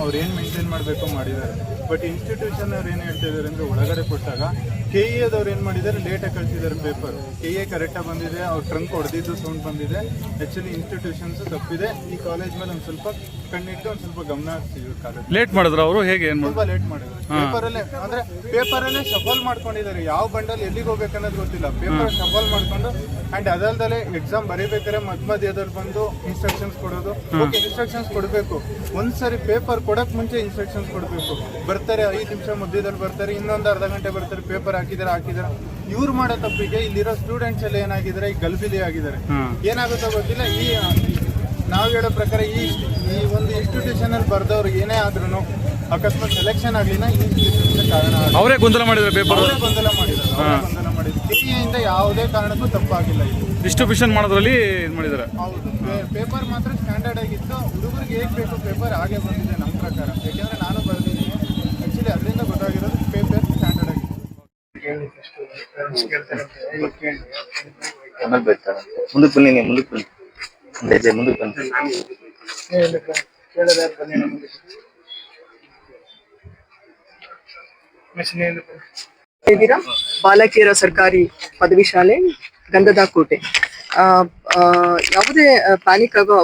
ಅವ್ರು ಏನು ಮೇಂಟೈನ್ ಮಾಡಬೇಕು ಮಾಡಿದ್ದಾರೆ. ಬಟ್ ಇನ್ಸ್ಟಿಟ್ಯೂಷನ್ ಅವ್ರು ಏನು ಹೇಳ್ತಾ ಇದ್ದಾರೆ ಅಂದರೆ ಒಳಗಡೆ ಕೊಟ್ಟಾಗ KEAದವ್ರು ಏನು ಮಾಡಿದ್ದಾರೆ, ಲೇಟಾಗಿ ಕಳಿಸಿದ್ದಾರೆ ಪೇಪರ್. KE ಕರೆಕ್ಟಾಗಿ ಬಂದಿದೆ, ಅವ್ರು ಟ್ರಂಕ್ ಹೊಡೆದಿದ್ದು ಸೌಂಡ್ ಬಂದಿದೆ. ಆ್ಯಕ್ಚುಲಿ ಇನ್ಸ್ಟಿಟ್ಯೂಷನ್ಸ್ ತಪ್ಪಿದೆ. ಈ ಕಾಲೇಜ್ ಮೇಲೆ ಒಂದು ಸ್ವಲ್ಪ ಕಣ್ಣಿಟ್ಟು ಒಂದು ಸ್ವಲ್ಪ ಗಮನ ಹರಿಸಿದ್ರು. ಕಾಲೇಜ್ ಲೇಟ್ ಮಾಡಿದ್ರು ಅವರು, ಹೇಗೆ ತುಂಬ ಲೇಟ್ ಮಾಡಿದ್ರು. ಪೇಪರಲ್ಲೇ ಶಫಲ್ ಮಾಡ್ಕೊಂಡಿದ್ದಾರೆ. ಯಾವ ಬಂಡಲ್ ಎಲ್ಲಿಗೆ ಹೋಗ್ಬೇಕನ್ನೋದು ಗೊತ್ತಿಲ್ಲ. ಪೇಪರ್ ಶಫಲ್ ಮಾಡ್ಕೊಂಡು ಆ್ಯಂಡ್ ಅದಲ್ದಲ್ಲೇ ಎಕ್ಸಾಮ್ ಬರೀಬೇಕಾದ್ರೆ ಮಧ್ಯದಲ್ಲಿ ಬಂದು ಇನ್ಸ್ಟ್ರಕ್ಷನ್ಸ್ ಕೊಡೋದು. ಓಕೆ, ಇನ್ಸ್ಟ್ರಕ್ಷನ್ಸ್ ಕೊಡಬೇಕು. ಒಂದ್ಸರಿ ಪೇಪರ್ ಕೊಡೋಕೆ ಮುಂಚೆ ಇನ್ಸ್ಟ್ರಕ್ಷನ್ಸ್ ಕೊಡಬೇಕು. ಬರ್ತಾರೆ 5 ನಿಮಿಷ ಮಧ್ಯದಲ್ಲಿ ಬರ್ತಾರೆ, ಇನ್ನೊಂದು ಅರ್ಧ ಗಂಟೆ ಬರ್ತಾರೆ, ಪೇಪರ್ ಹಾಕಿದ್ದಾರೆ. ಇವ್ರು ಮಾಡೋ ತಪ್ಪಿಗೆ ಇಲ್ಲಿರೋ ಸ್ಟೂಡೆಂಟ್ಸ್ ಎಲ್ಲ ಏನಾಗಿದ್ದಾರೆ, ಈ ಗಲ್ಬಿಲಿ ಆಗಿದ್ದಾರೆ. ಏನಾಗುತ್ತೋ ಗೊತ್ತಿಲ್ಲ. ನಾವು ಹೇಳೋ ಪ್ರಕಾರ ಈ ಒಂದು ಇನ್ಸ್ಟಿಟ್ಯೂಷನ್ ಅಲ್ಲಿ ಬರ್ದವ್ರು ಏನೇ ಆದ್ರೂ ಅಕಸ್ಮಾತ್ ಸೆಲೆಕ್ಷನ್ ಆಗಲಿಲ್ಲ, ಈ ಇನ್ಸ್ಟಿಟ್ಯೂಷನ್ ಕಾರಣ. ಅವರೇ ಗೊಂದಲ ಮಾಡಿದ್ರು, ಪೇಪರ್ ಗೊಂದಲ ಮಾಡಿದ್ರು. KEಯಿಂದ ಯಾವುದೇ ಕಾರಣಕ್ಕೂ ತಪ್ಪಾಗಿಲ್ಲ. ಇದು ಡಿಸ್ಟ್ರಿಬ್ಯೂಷನ್ ಮಾಡೋದ್ರಲ್ಲಿ ಇದು ಮಾಡಿದ್ದಾರೆ. ಹೌದು, ಪೇಪರ್ ಮಾತ್ರ ಸ್ಟ್ಯಾಂಡರ್ಡ್ ಆಗಿತ್ತು. ಹುಡುಗರಿಗೆ ಹೇಗೆ ಬೇಕು ಪೇಪರ್ ಹಾಗೆ ಬಂದಿದೆ ನಮ್ಮ ಪ್ರಕಾರ. ಯಾಕೆಂದ್ರೆ ನಾನು ಬರ್ದಿದ್ದೀನಿ. ಆ್ಯಕ್ಚುಲಿ ಅದರಿಂದ ಗೊತ್ತಾಗಿರೋದು ಪೇಪರ್ ಸ್ಟ್ಯಾಂಡರ್ಡ್ ಆಗಿತ್ತು. ಮುಂದಕ್ಕೆ ಬನ್ನಿ. ಬಾಲಕಿಯರ ಸರ್ಕಾರಿ ಪದವಿ ಶಾಲೆ, ಗಂಧದ ಕೋಟೆ. ಯಾವುದೇ ಪ್ಯಾನಿಕ್ ಆಗೋ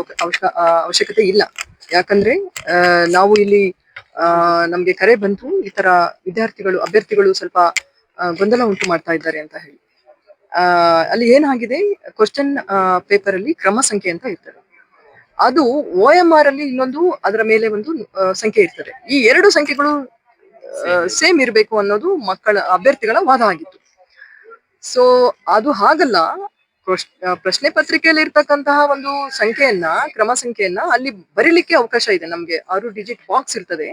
ಅವಶ್ಯಕತೆ ಇಲ್ಲ. ಯಾಕಂದ್ರೆ ನಾವು ಇಲ್ಲಿ ನಮ್ಗೆ ಕರೆ ಬಂತು, ಈ ತರ ಅಭ್ಯರ್ಥಿಗಳು ಸ್ವಲ್ಪ ಗೊಂದಲ ಉಂಟು ಮಾಡ್ತಾ ಇದ್ದಾರೆ ಅಂತ ಹೇಳಿ. ಅಲ್ಲಿ ಏನಾಗಿದೆ, ಕ್ವಶನ್ ಪೇಪರ್ ಅಲ್ಲಿ ಕ್ರಮ ಸಂಖ್ಯೆ ಅಂತ ಇರ್ತದೆ. ಅದು OMR ಅಲ್ಲಿ ಇನ್ನೊಂದು, ಅದರ ಮೇಲೆ ಒಂದು ಸಂಖ್ಯೆ ಇರ್ತದೆ. ಈ 2 ಸಂಖ್ಯೆಗಳು ಸೇಮ್ ಇರಬೇಕು ಅನ್ನೋದು ಅಭ್ಯರ್ಥಿಗಳ ವಾದ ಆಗಿತ್ತು. ಸೊ ಅದು ಹಾಗಲ್ಲ. ಪ್ರಶ್ನೆ ಪತ್ರಿಕೆಯಲ್ಲಿ ಇರ್ತಕ್ಕಂತಹ ಒಂದು ಕ್ರಮ ಸಂಖ್ಯೆಯನ್ನ ಅಲ್ಲಿ ಬರೀಲಿಕ್ಕೆ ಅವಕಾಶ ಇದೆ. ನಮ್ಗೆ 6 ಡಿಜಿಟ್ ಬಾಕ್ಸ್ ಇರ್ತದೆ.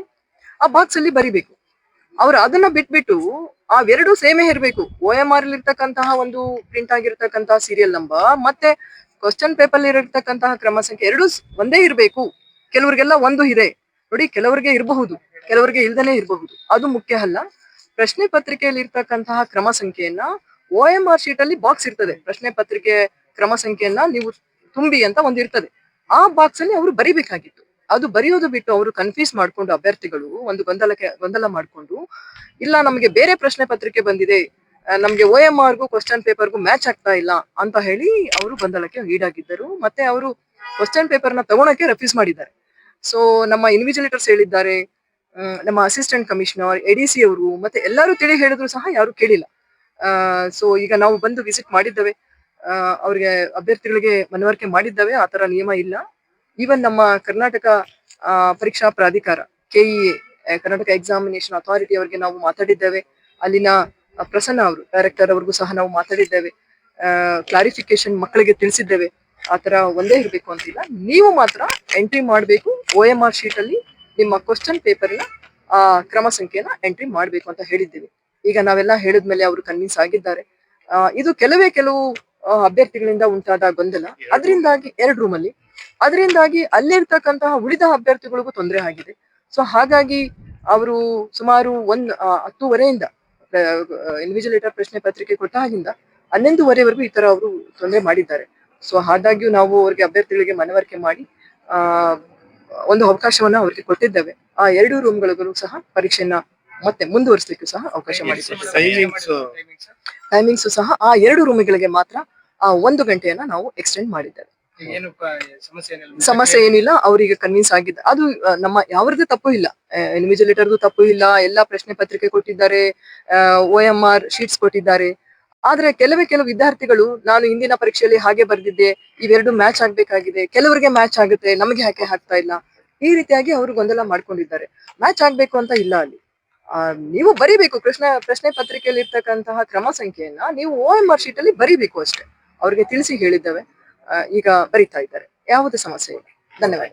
ಆ ಬಾಕ್ಸ್ ಅಲ್ಲಿ ಬರಿಬೇಕು. ಅವ್ರು ಅದನ್ನ ಬಿಟ್ಬಿಟ್ಟು ಆ 2 ಸೇಮೇ ಇರಬೇಕು. OMR ಅಲ್ಲಿ ಇರ್ತಕ್ಕಂತಹ ಒಂದು ಪ್ರಿಂಟ್ ಆಗಿರ್ತಕ್ಕಂತಹ ಸೀರಿಯಲ್ ನಂಬರ್ ಮತ್ತೆ ಕ್ವಶನ್ ಪೇಪರ್ ಇರತಕ್ಕಂತಹ ಕ್ರಮ ಸಂಖ್ಯೆ 2 ಒಂದೇ ಇರಬೇಕು. ಕೆಲವರಿಗೆಲ್ಲ ಒಂದು ಇದೆ ನೋಡಿ, ಕೆಲವರಿಗೆ ಇರಬಹುದು, ಕೆಲವರಿಗೆ ಇಲ್ದೇನೆ ಇರಬಹುದು. ಅದು ಮುಖ್ಯ ಅಲ್ಲ. ಪ್ರಶ್ನೆ ಪತ್ರಿಕೆಯಲ್ಲಿ ಇರ್ತಕ್ಕಂತಹ ಕ್ರಮ ಸಂಖ್ಯೆಯನ್ನ OMR ಶೀಟ್ ಅಲ್ಲಿ ಬಾಕ್ಸ್ ಇರ್ತದೆ. ಪ್ರಶ್ನೆ ಪತ್ರಿಕೆ ಕ್ರಮ ಸಂಖ್ಯೆಯನ್ನ ನೀವು ತುಂಬಿ ಅಂತ ಒಂದು ಇರ್ತದೆ. ಆ ಬಾಕ್ಸ್ ಅಲ್ಲಿ ಅವರು ಬರಿಬೇಕಾಗಿತ್ತು. ಅದು ಬರೆಯೋದು ಬಿಟ್ಟು ಅವರು ಕನ್ಫ್ಯೂಸ್ ಮಾಡ್ಕೊಂಡು, ಅಭ್ಯರ್ಥಿಗಳು ಒಂದು ಗೊಂದಲ ಮಾಡ್ಕೊಂಡು, ಇಲ್ಲ ನಮಗೆ ಬೇರೆ ಪ್ರಶ್ನೆ ಪತ್ರಿಕೆ ಬಂದಿದೆ, ನಮ್ಗೆ OMRಗೂ ಕ್ವಶನ್ ಪೇಪರ್ಗೂ ಮ್ಯಾಚ್ ಆಗ್ತಾ ಇಲ್ಲ ಅಂತ ಹೇಳಿ ಅವರು ಗೊಂದಲಕ್ಕೆ ಈಡಾಗಿದ್ದರು. ಮತ್ತೆ ಅವರು ಕ್ವಶನ್ ಪೇಪರ್ನ ತಗೊಳಕ್ಕೆ ರೆಫ್ಯೂಸ್ ಮಾಡಿದ್ದಾರೆ. ಸೊ ನಮ್ಮ ಇನ್ವಿಜಿಲೇಟರ್ಸ್ ಹೇಳಿದ್ದಾರೆ, ನಮ್ಮ ಅಸಿಸ್ಟೆಂಟ್ ಕಮಿಷನರ್, ADC ಅವರು ಮತ್ತೆ ಎಲ್ಲರೂ ತಿಳಿ ಹೇಳಿದ್ರು ಸಹ ಯಾರು ಕೇಳಿಲ್ಲ. ಸೊ ಈಗ ನಾವು ಬಂದು ವಿಸಿಟ್ ಮಾಡಿದ್ದೇವೆ, ಅವ್ರಿಗೆ ಅಭ್ಯರ್ಥಿಗಳಿಗೆ ಮನವರಿಕೆ ಮಾಡಿದ್ದೇವೆ. ಆ ತರ ನಿಯಮ ಇಲ್ಲ. ಈವನ್ ನಮ್ಮ ಕರ್ನಾಟಕ ಪರೀಕ್ಷಾ ಪ್ರಾಧಿಕಾರ KEA, ಕರ್ನಾಟಕ ಎಕ್ಸಾಮಿನೇಷನ್ ಅಥಾರಿಟಿ ಅವರಿಗೆ ನಾವು ಮಾತಾಡಿದ್ದೇವೆ. ಅಲ್ಲಿನ ಪ್ರಸನ್ನ ಅವರು, ಡೈರೆಕ್ಟರ್ ಅವ್ರಿಗೂ ಸಹ ನಾವು ಮಾತಾಡಿದ್ದೇವೆ. ಕ್ಲಾರಿಫಿಕೇಶನ್ ಮಕ್ಕಳಿಗೆ ತಿಳಿಸಿದ್ದೇವೆ. ಆತರ ಒಂದೇ ಇರಬೇಕು ಅಂತಿಲ್ಲ. ನೀವು ಮಾತ್ರ ಎಂಟ್ರಿ ಮಾಡಬೇಕು OMR ಶೀಟ್ ಅಲ್ಲಿ ನಿಮ್ಮ ಕ್ವಶನ್ ಪೇಪರ್ನ ಕ್ರಮ ಸಂಖ್ಯೆನ ಎಂಟ್ರಿ ಮಾಡಬೇಕು ಅಂತ ಹೇಳಿದ್ದೇವೆ. ಈಗ ನಾವೆಲ್ಲ ಹೇಳಿದ್ಮೇಲೆ ಅವರು ಕನ್ವಿನ್ಸ್ ಆಗಿದ್ದಾರೆ. ಇದು ಕೆಲವು ಅಭ್ಯರ್ಥಿಗಳಿಂದ ಉಂಟಾದ ಗೊಂದಲ. ಅದರಿಂದಾಗಿ 2 ರೂಮಲ್ಲಿ, ಅದರಿಂದಾಗಿ ಅಲ್ಲಿರ್ತಕ್ಕಂತಹ ಉಳಿದ ಅಭ್ಯರ್ಥಿಗಳಿಗೂ ತೊಂದರೆ ಆಗಿದೆ. ಸೊ ಹಾಗಾಗಿ ಅವರು ಸುಮಾರು 10:30 ಇನ್ವಿಜಿಲೇಟರ್ ಪ್ರಶ್ನೆ ಪತ್ರಿಕೆ ಕೊಟ್ಟಾಗಿಂದ 11:30ವರೆಗೂ ಈ ತರ ಅವರು ತೊಂದರೆ ಮಾಡಿದ್ದಾರೆ. ಸೊ ಹಾಗಾಗಿ ನಾವು ಅವ್ರಿಗೆ ಅಭ್ಯರ್ಥಿಗಳಿಗೆ ಮನವರಿಕೆ ಮಾಡಿ ಒಂದು ಅವಕಾಶವನ್ನ ಅವ್ರಿಗೆ ಕೊಟ್ಟಿದ್ದೇವೆ. ಆ 2 ರೂಮ್ಗಳಿಗೂ ಸಹ ಪರೀಕ್ಷೆಯನ್ನ ಮತ್ತೆ ಮುಂದುವರಿಸಲಿಕ್ಕೂ ಸಹ ಅವಕಾಶ ಮಾಡಿದ್ದೇವೆ. ಟೈಮಿಂಗ್ಸ್ ಸಹ ಆ 2 ರೂಮ್ಗಳಿಗೆ ಮಾತ್ರ 1 ಗಂಟೆಯನ್ನ ನಾವು ಎಕ್ಸ್ಟೆಂಡ್ ಮಾಡಿದ್ದೇವೆ. ಸಮಸ್ಯೆ ಏನಿಲ್ಲ. ಅವರಿಗೆ ಕನ್ವಿನ್ಸ್ ಆಗಿದೆ. ಅದು ನಮ್ಮ ಯಾವ್ದು ತಪ್ಪು ಇಲ್ಲ, ಇನ್ವಿಜಿಲೇಟರ್ದು ತಪ್ಪು ಇಲ್ಲ. ಎಲ್ಲಾ ಪ್ರಶ್ನೆ ಪತ್ರಿಕೆ ಕೊಟ್ಟಿದ್ದಾರೆ, OMR ಶೀಟ್ಸ್ ಕೊಟ್ಟಿದ್ದಾರೆ. ಆದ್ರೆ ಕೆಲವು ವಿದ್ಯಾರ್ಥಿಗಳು, ನಾನು ಹಿಂದಿನ ಪರೀಕ್ಷೆಯಲ್ಲಿ ಹಾಗೆ ಬರ್ದಿದ್ದೆ, ಇವೆರಡು ಮ್ಯಾಚ್ ಆಗ್ಬೇಕಾಗಿದೆ, ಕೆಲವರಿಗೆ ಮ್ಯಾಚ್ ಆಗುತ್ತೆ, ನಮಗೆ ಯಾಕೆ ಆಗ್ತಾ ಇಲ್ಲ, ಈ ರೀತಿಯಾಗಿ ಅವರು ಗೊಂದಲ ಮಾಡ್ಕೊಂಡಿದ್ದಾರೆ. ಮ್ಯಾಚ್ ಆಗ್ಬೇಕು ಅಂತ ಇಲ್ಲ ಅಲ್ಲಿ. ನೀವು ಬರಿಬೇಕು ಪ್ರಶ್ನೆ ಪತ್ರಿಕೆಯಲ್ಲಿ ಇರ್ತಕ್ಕಂತಹ ಕ್ರಮ ಸಂಖ್ಯೆಯನ್ನ ನೀವು OMR ಶೀಟ್ ಅಲ್ಲಿ ಬರಿಬೇಕು ಅಷ್ಟೇ. ಅವ್ರಿಗೆ ತಿಳಿಸಿ ಹೇಳಿದ್ದೇವೆ. ಈಗ ಬರಿತಾ ಇದ್ದಾರೆ. ಯಾವುದೇ ಸಮಸ್ಯೆ ಇಲ್ಲ. ಧನ್ಯವಾದ.